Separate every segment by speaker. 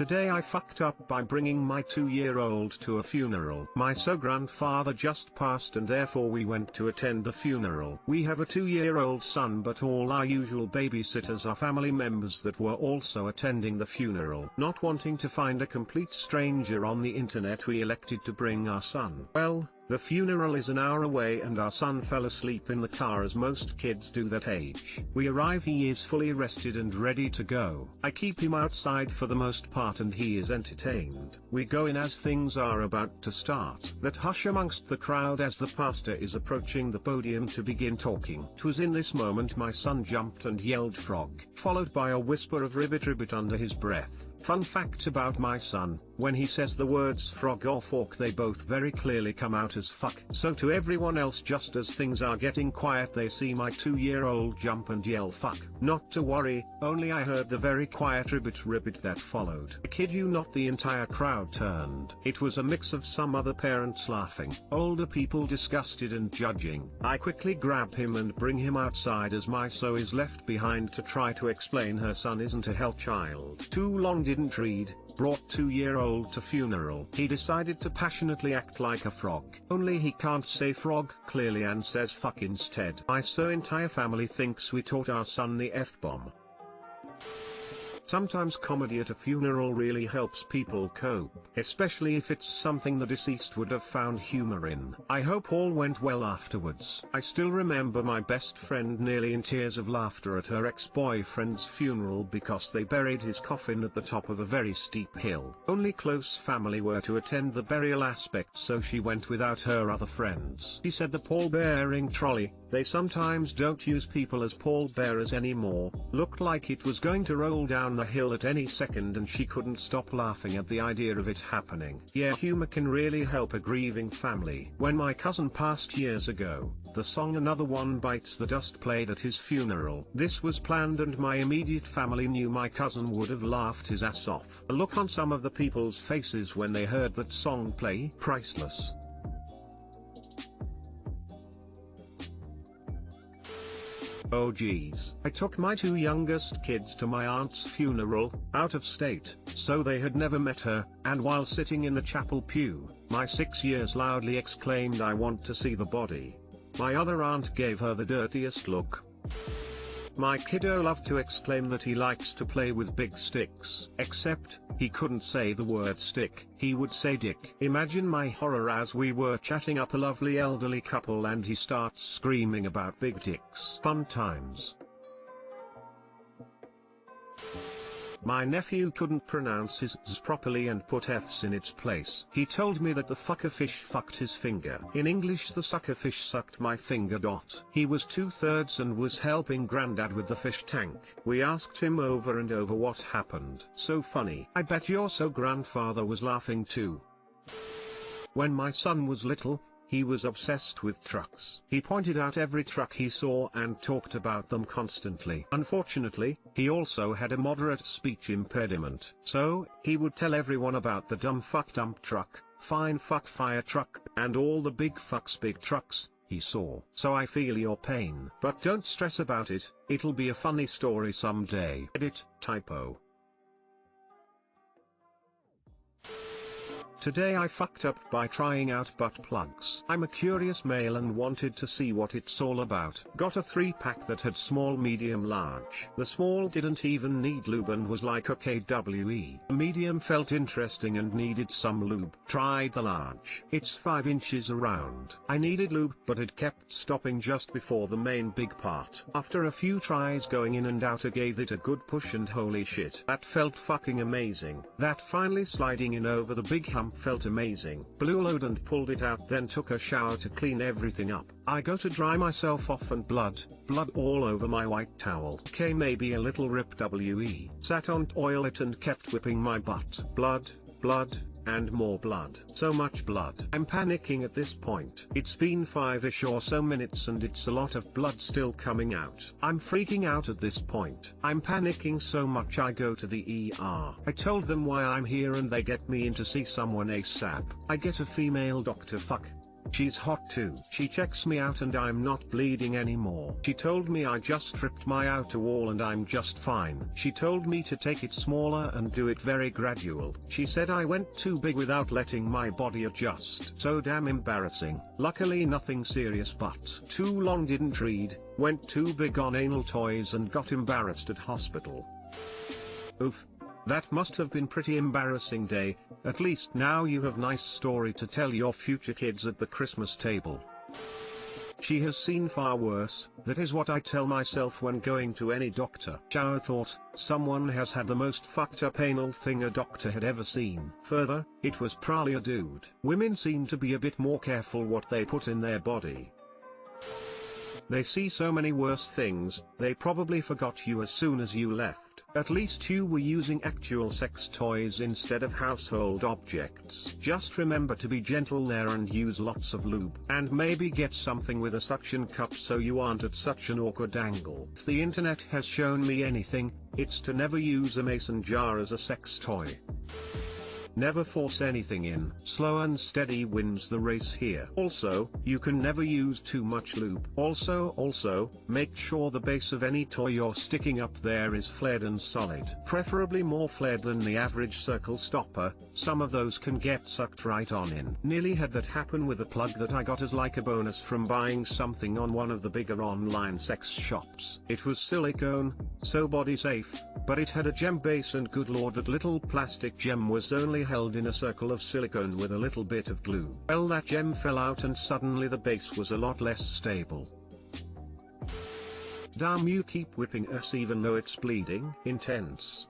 Speaker 1: Today I fucked up by bringing my 2-year-old to a funeral. My grandfather just passed and therefore we went to attend the funeral. We have a 2-year-old son, but all our usual babysitters are family members that were also attending the funeral. Not wanting to find a complete stranger on the internet, we elected to bring our son. Well, the funeral is an hour away and our son fell asleep in the car as most kids do that age. We arrive, he is fully rested and ready to go. I keep him outside for the most part and he is entertained. We go in as things are about to start. That hush amongst the crowd as the pastor is approaching the podium to begin talking. 'Twas in this moment my son jumped and yelled frog, followed by a whisper of ribbit ribbit under his breath. Fun fact about my son, when he says the words frog or fork they both very clearly come out as fuck. So to everyone else, just as things are getting quiet, they see my 2-year-old jump and yell fuck. Not to worry, only I heard the very quiet ribbit ribbit that followed. I kid you not, the entire crowd turned. It was a mix of some other parents laughing, older people disgusted and judging. I quickly grab him and bring him outside as my so is left behind to try to explain her son isn't a hell child. Too long didn't read, brought 2-year-old to funeral. He decided to passionately act like a frog. Only he can't say frog clearly and says fuck instead. My entire family thinks we taught our son the F-bomb. Sometimes comedy at a funeral really helps people cope, especially if it's something the deceased would have found humor in. I hope all went well afterwards. I still remember my best friend nearly in tears of laughter at her ex-boyfriend's funeral because they buried his coffin at the top of a very steep hill. Only close family were to attend the burial aspect, so she went without her other friends. She said the pallbearing trolley, they sometimes don't use people as pallbearers anymore, looked like it was going to roll down the hill at any second and she couldn't stop laughing at the idea of it happening. Yeah, humor can really help a grieving family. When my cousin passed years ago, the song Another One Bites the Dust played at his funeral. This was planned and my immediate family knew my cousin would have laughed his ass off. The look on some of the people's faces when they heard that song play, priceless. Oh geez. I took my 2 youngest kids to my aunt's funeral, out of state, so they had never met her, and while sitting in the chapel pew, my 6 years loudly exclaimed, "I want to see the body." My other aunt gave her the dirtiest look. My kiddo loved to exclaim that he likes to play with big sticks, except, he couldn't say the word stick, he would say dick. Imagine my horror as we were chatting up a lovely elderly couple and he starts screaming about big dicks. Fun times. My nephew couldn't pronounce his Z's properly and put F's in its place. He told me that the fuckerfish fucked his finger. In English, the suckerfish sucked my finger. He was 2/3 and was helping Grandad with the fish tank. We asked him over and over what happened. So funny. I bet your grandfather was laughing too. When my son was little, he was obsessed with trucks. He pointed out every truck he saw and talked about them constantly. Unfortunately, he also had a moderate speech impediment. So, he would tell everyone about the dumb fuck dump truck, fine fuck fire truck, and all the big fucks big trucks he saw. So I feel your pain. But don't stress about it, it'll be a funny story someday. Edit, typo. Today I fucked up by trying out butt plugs. I'm a curious male and wanted to see what it's all about. Got a 3-pack that had small, medium, large. The small didn't even need lube and was like okay WE. The medium felt interesting and needed some lube. Tried the large. It's 5 inches around. I needed lube but it kept stopping just before the main big part. After a few tries going in and out I gave it a good push and holy shit, that felt fucking amazing. That finally sliding in over the big hump felt amazing. Blew a load and pulled it out, then took a shower to clean everything up. I go to dry myself off and blood all over my white towel. Okay, maybe a little rip WE. Sat on toilet and kept whipping my butt. Blood, and more blood. So much blood. I'm panicking at this point. It's been 5-ish or so minutes and it's a lot of blood still coming out. I'm freaking out at this point. I'm panicking so much I go to the ER. I told them why I'm here and they get me in to see someone ASAP. I get a female doctor. Fuck. She's hot too. She checks me out and I'm not bleeding anymore. She told me I just ripped my outer wall and I'm just fine. She told me to take it smaller and do it very gradual. She said I went too big without letting my body adjust. So damn embarrassing. Luckily nothing serious, but too long didn't read, went too big on anal toys and got embarrassed at hospital. Oof. That must have been pretty embarrassing day. At least now you have nice story to tell your future kids at the Christmas table. She has seen far worse. That is what I tell myself when going to any doctor. Shower thought, someone has had the most fucked up anal thing a doctor had ever seen. Further, it was probably a dude. Women seem to be a bit more careful what they put in their body. They see so many worse things, they probably forgot you as soon as you left. At least you were using actual sex toys instead of household objects. Just remember to be gentle there and use lots of lube. And maybe get something with a suction cup so you aren't at such an awkward angle. If the internet has shown me anything, it's to never use a mason jar as a sex toy. Never force anything in. Slow and steady wins the race here. Also, you can never use too much lube. Also, make sure the base of any toy you're sticking up there is flared and solid. Preferably more flared than the average circle stopper, some of those can get sucked right on in. Nearly had that happen with a plug that I got as like a bonus from buying something on one of the bigger online sex shops. It was silicone, so body safe, but it had a gem base and good lord that little plastic gem was only held in a circle of silicone with a little bit of glue. Well, that gem fell out and suddenly the base was a lot less stable. Damn, you keep whipping us even though it's bleeding. Intense.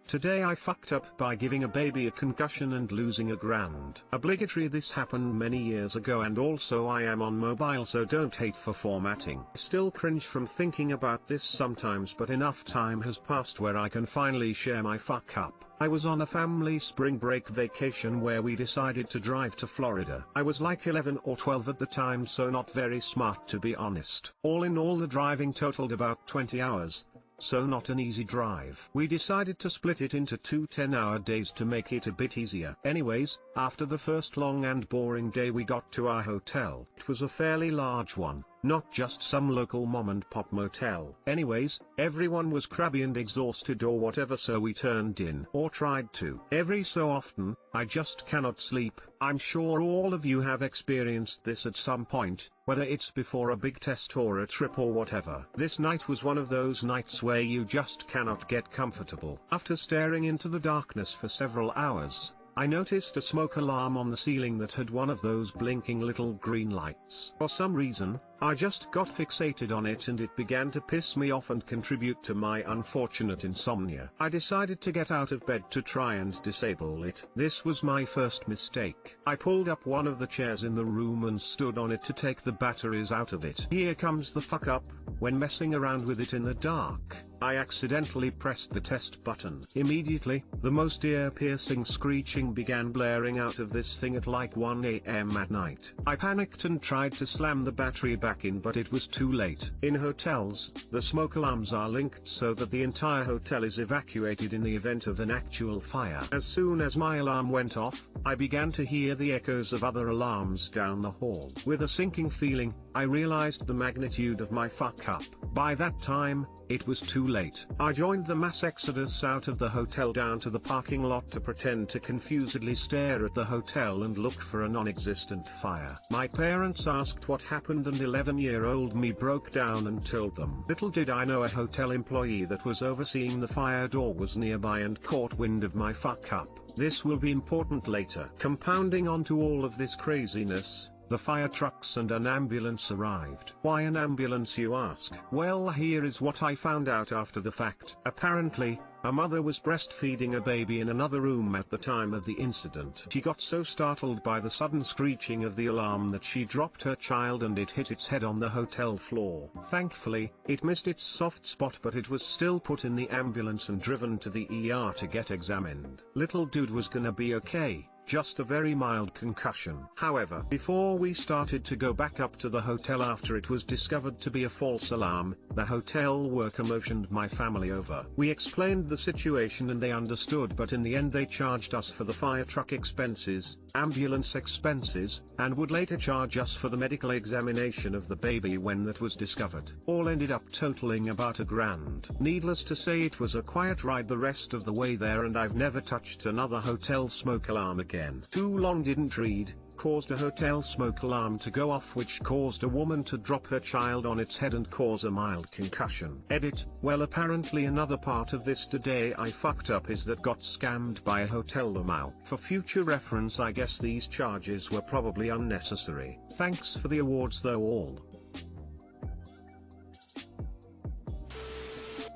Speaker 1: Today I fucked up by giving a baby a concussion and losing $1,000. Obligatory. This happened many years ago and also I am on mobile, so don't hate for formatting. Still cringe from thinking about this sometimes, but enough time has passed where I can finally share my fuck up. I was on a family spring break vacation where we decided to drive to Florida. I was like 11 or 12 at the time, so not very smart to be honest. All in all the driving totaled about 20 hours. So not an easy drive. We decided to split it into 2 10-hour days to make it a bit easier. Anyways, after the first long and boring day we got to our hotel. It was a fairly large one, not just some local mom and pop motel. Anyways, everyone was crabby and exhausted or whatever, so we turned in, or tried to. Every so often, I just cannot sleep. I'm sure all of you have experienced this at some point, whether it's before a big test or a trip or whatever. This night was one of those nights where you just cannot get comfortable. After staring into the darkness for several hours, I noticed a smoke alarm on the ceiling that had one of those blinking little green lights. For some reason, I just got fixated on it and it began to piss me off and contribute to my unfortunate insomnia. I decided to get out of bed to try and disable it. This was my first mistake. I pulled up one of the chairs in the room and stood on it to take the batteries out of it. Here comes the fuck up. When messing around with it in the dark, I accidentally pressed the test button. Immediately, the most ear-piercing screeching began blaring out of this thing at like 1 AM at night. I panicked and tried to slam the battery back in, but it was too late. In hotels, the smoke alarms are linked so that the entire hotel is evacuated in the event of an actual fire. As soon as my alarm went off, I began to hear the echoes of other alarms down the hall. With a sinking feeling, I realized the magnitude of my fuck up. By that time, it was too late. I joined the mass exodus out of the hotel down to the parking lot to pretend to confusedly stare at the hotel and look for a non-existent fire. My parents asked what happened and 11-year-old me broke down and told them. Little did I know a hotel employee that was overseeing the fire door was nearby and caught wind of my fuck up. This will be important later. Compounding onto all of this craziness, the fire trucks and an ambulance arrived. Why an ambulance, you ask? Well, here is what I found out after the fact. Apparently, a mother was breastfeeding a baby in another room at the time of the incident. She got so startled by the sudden screeching of the alarm that she dropped her child and it hit its head on the hotel floor. Thankfully, it missed its soft spot, but it was still put in the ambulance and driven to the ER to get examined. Little dude was gonna be okay. just a very mild concussion. However, before we started to go back up to the hotel after it was discovered to be a false alarm, the hotel worker motioned my family over. We explained the situation and they understood, but in the end they charged us for the fire truck expenses, ambulance expenses, and would later charge us for the medical examination of the baby when that was discovered. All ended up totaling about $1,000. Needless to say, it was a quiet ride the rest of the way there, and I've never touched another hotel smoke alarm again. Too long didn't read, caused a hotel smoke alarm to go off, which caused a woman to drop her child on its head and cause a mild concussion. Edit. Well, apparently another part of this today I fucked up is that got scammed by a hotel limo. For future reference, I guess these charges were probably unnecessary. Thanks for the awards though all.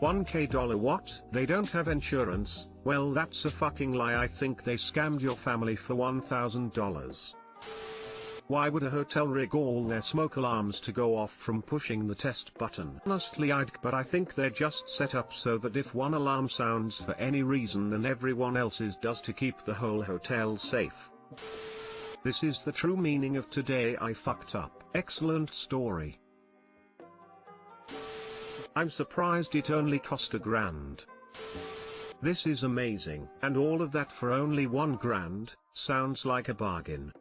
Speaker 1: $1K what? They don't have insurance? Well, that's a fucking lie. I think they scammed your family for $1,000. Why would a hotel rig all their smoke alarms to go off from pushing the test button? Honestly, but I think they're just set up so that if one alarm sounds for any reason, then everyone else's does to keep the whole hotel safe. This is the true meaning of today I fucked up. Excellent story. I'm surprised it only cost $1,000. This is amazing. And all of that for only $1,000, sounds like a bargain.